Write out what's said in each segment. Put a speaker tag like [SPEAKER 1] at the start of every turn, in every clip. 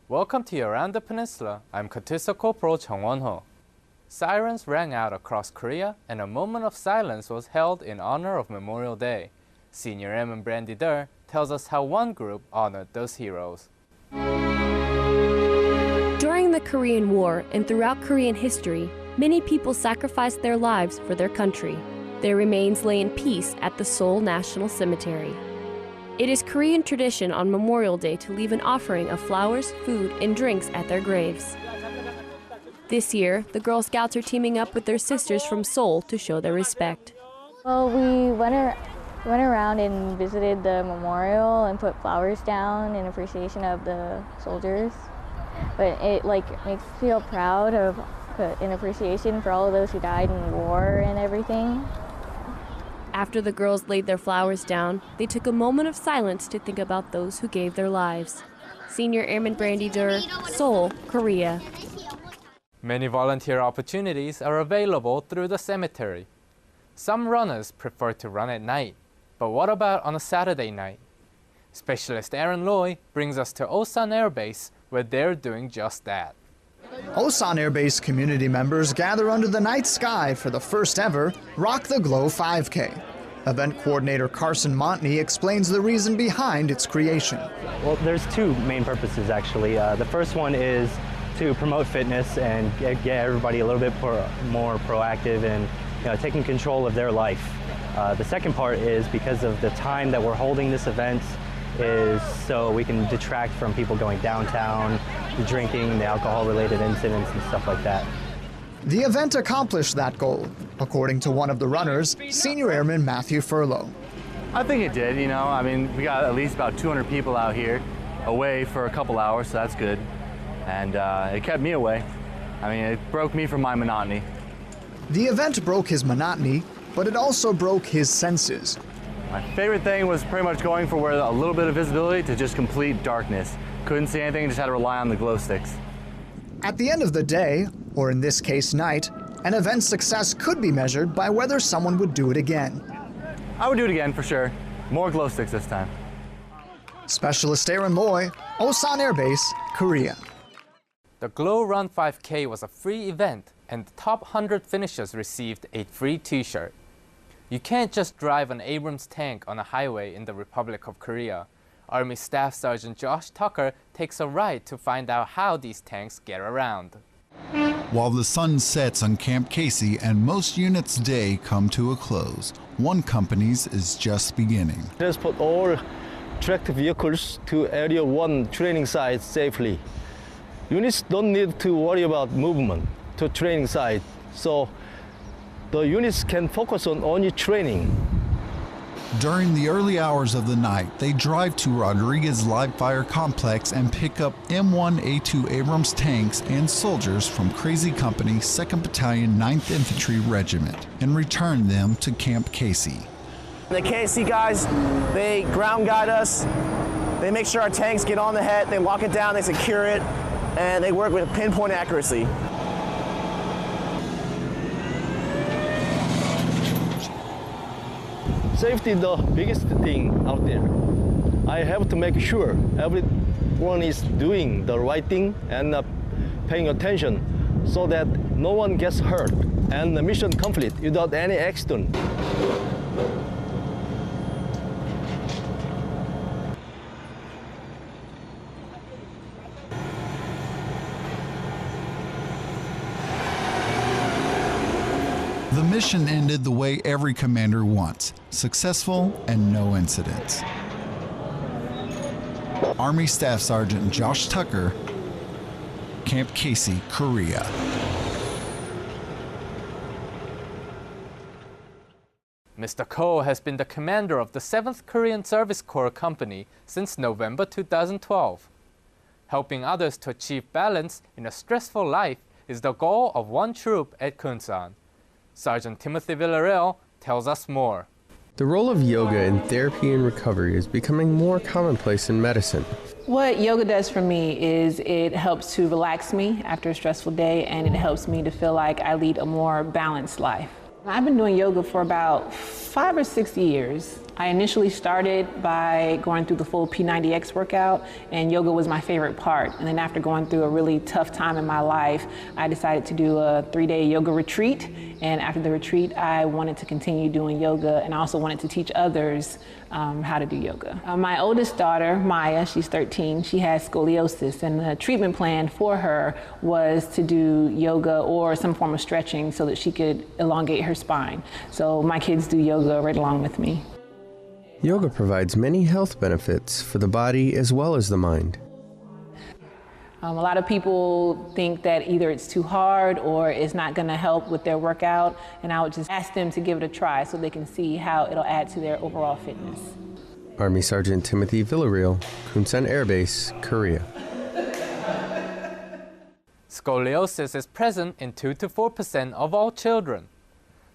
[SPEAKER 1] Welcome to Around the Peninsula. I'm Katisa Corporal Chung Won-ho. Sirens rang out across Korea and a moment of silence was held in honor of Memorial Day. Senior Airman Brandy Durr tells us how one group honored those heroes.
[SPEAKER 2] During the Korean War and throughout Korean history, many people sacrificed their lives for their country. Their remains lay in peace at the Seoul National Cemetery. It is Korean tradition on Memorial Day to leave an offering of flowers, food, and drinks at their graves. This year, the Girl Scouts are teaming up with their sisters from Seoul to show their respect.
[SPEAKER 3] Well, we went around and visited the memorial and put flowers down in appreciation of the soldiers. But it makes me feel proud of in appreciation for all of those who died in war and everything.
[SPEAKER 2] After the girls laid their flowers down, they took a moment of silence to think about those who gave their lives. Senior Airman Brandy Durr, Seoul, Korea.
[SPEAKER 1] Many volunteer opportunities are available through the cemetery. Some runners prefer to run at night, but what about on a Saturday night? Specialist Aaron Loy brings us to Osan Air Base, where they're doing just that.
[SPEAKER 4] Osan Air Base community members gather under the night sky for the first ever Rock the Glow 5K. Event coordinator Carson Montney explains the reason behind its creation.
[SPEAKER 5] Well, there's two main purposes actually. The first one is to promote fitness and get everybody a little bit more proactive and taking control of their life. The second part is because of the time that we're holding this event is so we can detract from people going downtown, the drinking, the alcohol-related incidents and stuff like that.
[SPEAKER 4] The event accomplished that goal, according to one of the runners, Senior Airman Matthew Furlow.
[SPEAKER 6] I think it did, I mean, we got at least about 200 people out here away for a couple hours, so that's good. And it kept me away. I mean, it broke me from my monotony.
[SPEAKER 4] The event broke his monotony, but it also broke his senses.
[SPEAKER 6] My favorite thing was pretty much going for a little bit of visibility to just complete darkness. Couldn't see anything, just had to rely on the glow sticks.
[SPEAKER 4] At the end of the day, or in this case night, an event's success could be measured by whether someone would do it again.
[SPEAKER 6] I would do it again for sure. More glow sticks this time.
[SPEAKER 4] Specialist Aaron Loy, Osan Air Base, Korea.
[SPEAKER 1] The Glow Run 5K was a free event, and the top 100 finishers received a free t-shirt. You can't just drive an Abrams tank on a highway in the Republic of Korea. Army Staff Sergeant Josh Tucker takes a ride to find out how these tanks get around.
[SPEAKER 7] While the sun sets on Camp Casey and most units' day come to a close, one company's is just beginning.
[SPEAKER 8] Transport all tracked vehicles to Area 1 training sites safely. Units don't need to worry about movement to training site, so the units can focus on only training.
[SPEAKER 7] During the early hours of the night, they drive to Rodriguez Live Fire Complex and pick up M1A2 Abrams tanks and soldiers from Crazy Company 2nd Battalion 9th Infantry Regiment and return them to Camp Casey.
[SPEAKER 9] The KC guys, they ground guide us, they make sure our tanks get on the head, they lock it down, they secure it, and they work with pinpoint accuracy.
[SPEAKER 8] Safety is the biggest thing out there. I have to make sure everyone is doing the right thing and paying attention so that no one gets hurt and the mission complete without any accident.
[SPEAKER 7] The mission ended the way every commander wants, successful and no incidents. Army Staff Sergeant Josh Tucker, Camp Casey, Korea.
[SPEAKER 1] Mr. Ko has been the commander of the 7th Korean Service Corps Company since November 2012. Helping others to achieve balance in a stressful life is the goal of one troop at Kunsan. Sergeant Timothy Villarreal tells us more.
[SPEAKER 10] The role of yoga in therapy and recovery is becoming more commonplace in medicine.
[SPEAKER 11] What yoga does for me is it helps to relax me after a stressful day, and it helps me to feel like I lead a more balanced life. I've been doing yoga for about 5 or 6 years. I initially started by going through the full P90X workout, and yoga was my favorite part. And then after going through a really tough time in my life, I decided to do a 3-day yoga retreat. And after the retreat, I wanted to continue doing yoga, and I also wanted to teach others how to do yoga. My oldest daughter, Maya, she's 13, she has scoliosis, and the treatment plan for her was to do yoga or some form of stretching so that she could elongate her spine. So my kids do yoga right along with me.
[SPEAKER 10] Yoga provides many health benefits for the body as well as the mind.
[SPEAKER 11] A lot of people think that either it's too hard or it's not going to help with their workout, and I would just ask them to give it a try so they can see how it'll add to their overall fitness.
[SPEAKER 10] Army Sergeant Timothy Villarreal, Kunsan Air Base, Korea.
[SPEAKER 1] Scoliosis is present in 2 to 4% of all children.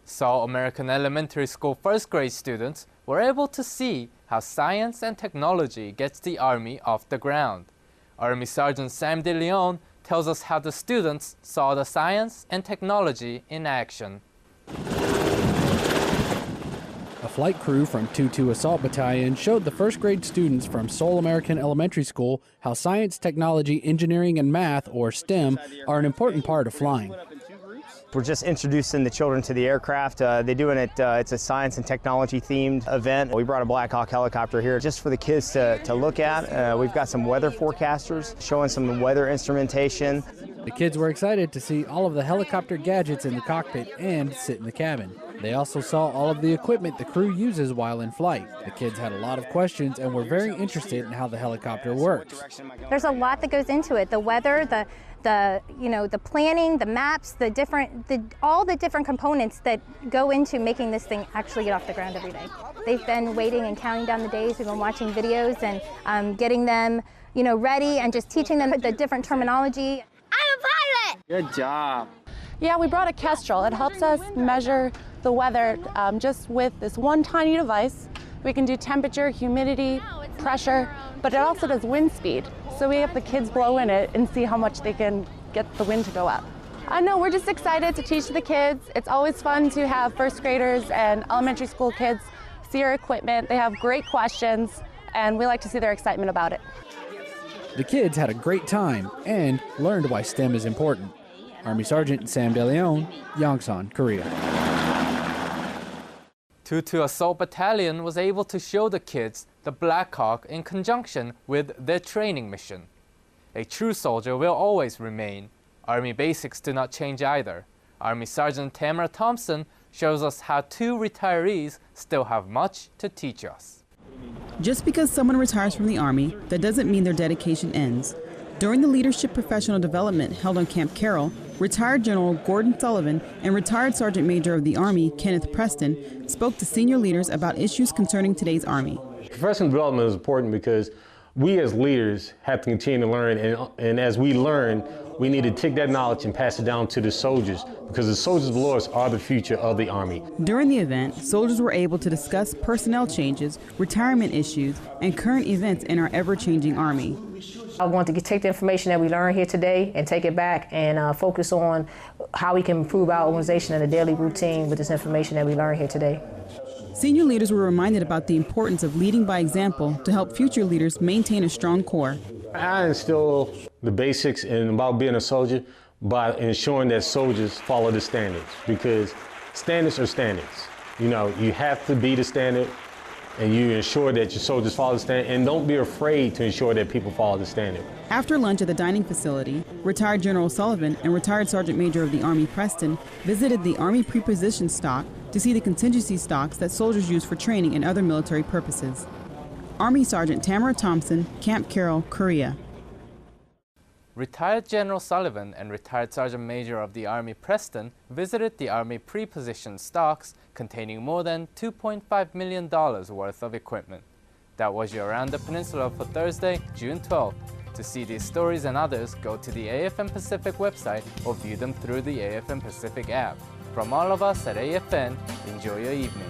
[SPEAKER 1] So American Elementary School first grade students were able to see how science and technology gets the Army off the ground. Army Sergeant Sam DeLeon tells us how the students saw the science and technology in action.
[SPEAKER 12] A flight crew from 2-2 Assault Battalion showed the first grade students from Seoul American Elementary School how science, technology, engineering, and math, or STEM, are an important part of flying.
[SPEAKER 13] We're just introducing the children to the aircraft. They're doing it, it's a science and technology themed event. We brought a Black Hawk helicopter here just for the kids to look at. We've got some weather forecasters showing some weather instrumentation.
[SPEAKER 12] The kids were excited to see all of the helicopter gadgets in the cockpit and sit in the cabin. They also saw all of the equipment the crew uses while in flight. The kids had a lot of questions and were very interested in how the helicopter works.
[SPEAKER 14] There's a lot that goes into it. The weather, the planning, the maps, all the different components that go into making this thing actually get off the ground every day. They've been waiting and counting down the days. We've been watching videos and getting them, ready and just teaching them the different terminology.
[SPEAKER 15] I'm a pilot!
[SPEAKER 16] Good job.
[SPEAKER 17] Yeah, we brought a Kestrel. It helps us measure the weather just with this one tiny device. We can do temperature, humidity, pressure, but it also does wind speed. So we have the kids blow in it and see how much they can get the wind to go up. No, we're just excited to teach the kids. It's always fun to have first graders and elementary school kids see our equipment. They have great questions, and we like to see their excitement about it.
[SPEAKER 12] The kids had a great time and learned why STEM is important. Army Sergeant Sam DeLeon, Yongsan, Korea.
[SPEAKER 1] 2-2 Assault Battalion was able to show the kids the Black Hawk in conjunction with their training mission. A true soldier will always remain. Army basics do not change either. Army Sergeant Tamara Thompson shows us how 2 retirees still have much to teach us.
[SPEAKER 18] Just because someone retires from the Army, that doesn't mean their dedication ends. During the leadership professional development held on Camp Carroll, retired General Gordon Sullivan and retired Sergeant Major of the Army, Kenneth Preston, spoke to senior leaders about issues concerning today's Army.
[SPEAKER 19] Professional development is important because we as leaders have to continue to learn, and as we learn, we need to take that knowledge and pass it down to the soldiers, because the soldiers below us are the future of the Army.
[SPEAKER 18] During the event, soldiers were able to discuss personnel changes, retirement issues, and current events in our ever-changing Army.
[SPEAKER 20] I want to take the information that we learned here today and take it back and focus on how we can improve our organization and the daily routine with this information that we learned here today.
[SPEAKER 18] Senior leaders were reminded about the importance of leading by example to help future leaders maintain a strong core.
[SPEAKER 19] I instill the basics and about being a soldier by ensuring that soldiers follow the standards, because standards are standards. You have to be the standard, and you ensure that your soldiers follow the standard, and don't be afraid to ensure that people follow the standard.
[SPEAKER 18] After lunch at the dining facility, retired General Sullivan and retired Sergeant Major of the Army Preston visited the Army pre-position stock to see the contingency stocks that soldiers use for training and other military purposes. Army Sergeant Tamara Thompson, Camp Carroll, Korea.
[SPEAKER 1] Retired General Sullivan and retired Sergeant Major of the Army Preston visited the Army pre-positioned stocks containing more than $2.5 million worth of equipment. That was your Around the Peninsula for Thursday, June 12th. To see these stories and others, go to the AFN Pacific website or view them through the AFN Pacific app. From all of us at AFN, enjoy your evening.